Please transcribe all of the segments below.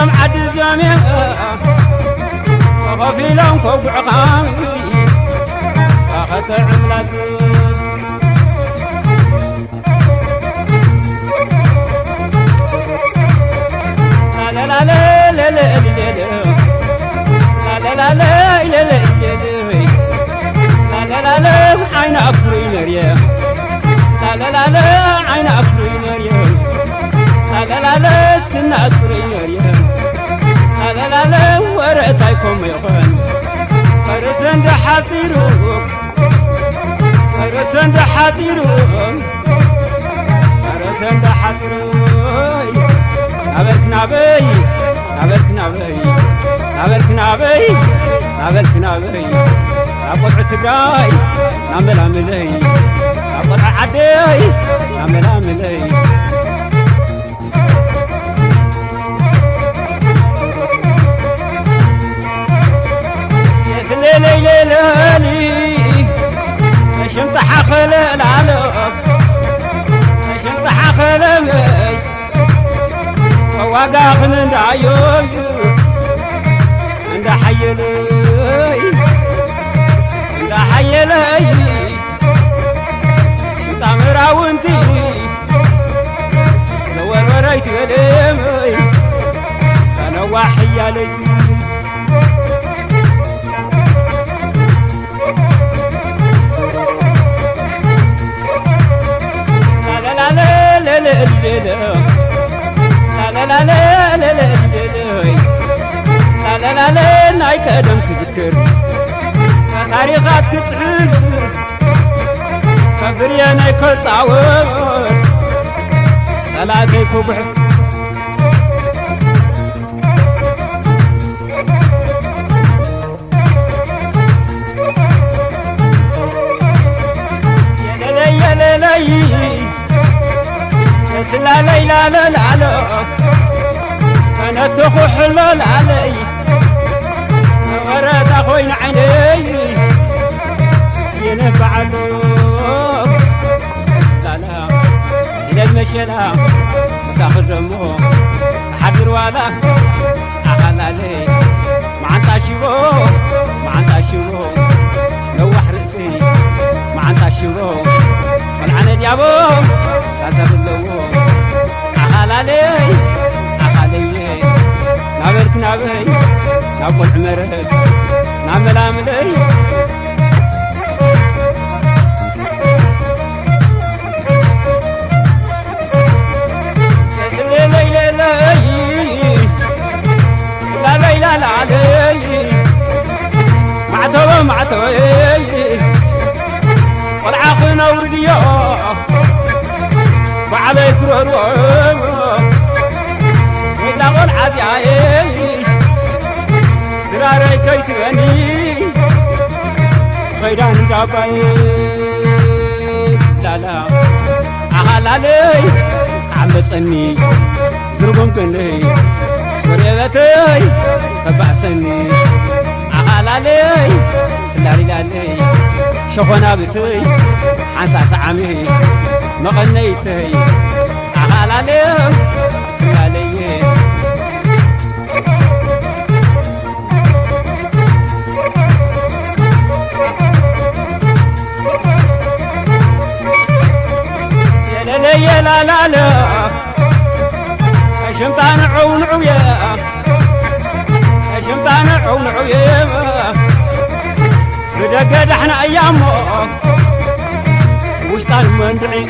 كم عد زمين وخفي لهم كوع قامي أخذ عملت لا لا لا لا لا لا لا لا لا لا لا لا عين أفرين ريا لا لا لا لا عين أفرين ريا لا لا لا لا سن أسرين ريا لا لا لا لا ورثاكم يخون فرسن حفيرون فرسن حفيرون فرسن حفيرون نابلكنا بي نابلكنا بي نابلكنا بي نابلكنا بي أقطع تجاي نعمل عملي أقطع عدي نعمل عملي يا ليلي ليلي شمت حخل العلق شمت حخل مي وواقع من دعيو عند حيلي عند حيلي تامرا وانتي زور وريت وليمي انا وحي لي لا لا لا لا لا لا لا لا لا لا لا لا لا لا نايك ادم تذكر تاريخات تسعد كفريا نايك تعور صلاتي كبح يا ليلي لا لا لا لا لا لا أنا تخو حلال علي ورد أخوين عيني ينفع له لا لا إلى المشيلة مسافر رمو حضر ولا أخذ علي ما عن تاشيبو ما عن تاشيبو لوح رأسي ما عن تاشيبو والعنى ديابو كذب اللو أخلالي أخلالي نابلك نابي نابل عمرك نعمل عملي لا لا لا لا علي معتوى معتوى والعاقل نورديا وعليك روح إلا قول عادي عايي دراري كي تغني خيران جابي لا لا أخلالي عمتني زرقم كني وريبتي فبعسني أخلالي سلالي لالي شوفنا بتي عن سعمي مغنيتي أخلالي سلالي يا لا لا لا شمطان عون عويا شمطان عون عويا بدقد احنا ايامه وشطان مندعي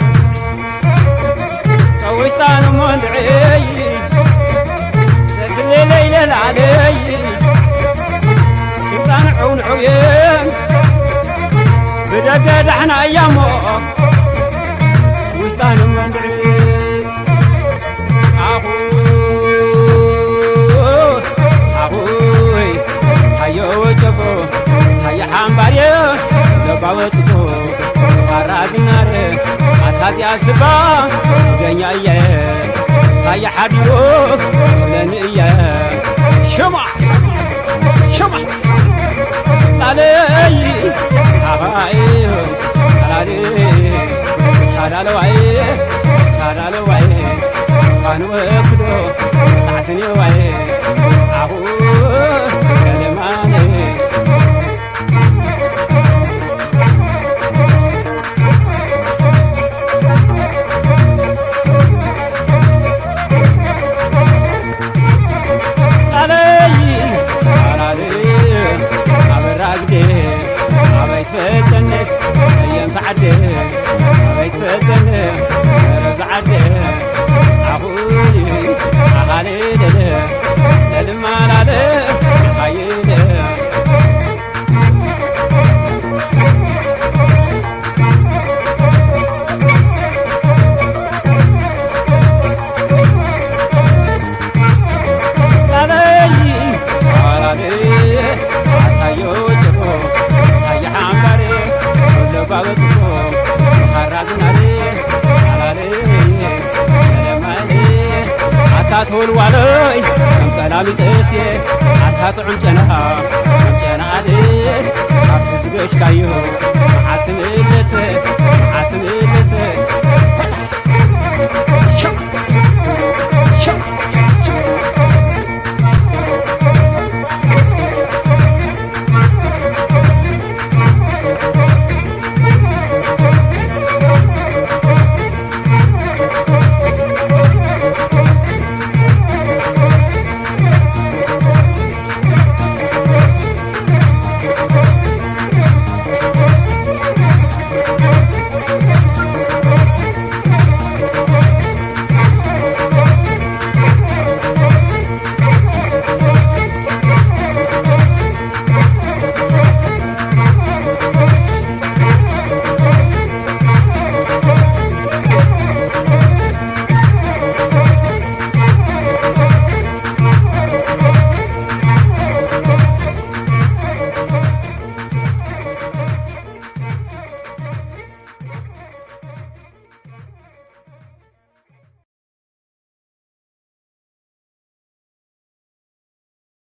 وشطان مندعي الليل ليل علي شمطان عون عويا بدقد احنا ايامه وشطان مندعي أخوي هيا وجبو هيا حنباريو لباوتكو فراغ نار أتاتي أسبا دنيايا سايا حبيبوك لنيا شمع شمع علي أخاي علي سارالو عيه سارالو عيه كانوا يكدو ساعتني وعيه تولوالي كلامي تسي عطاطعم جنها جنا عدس عطس قش كايو حاتم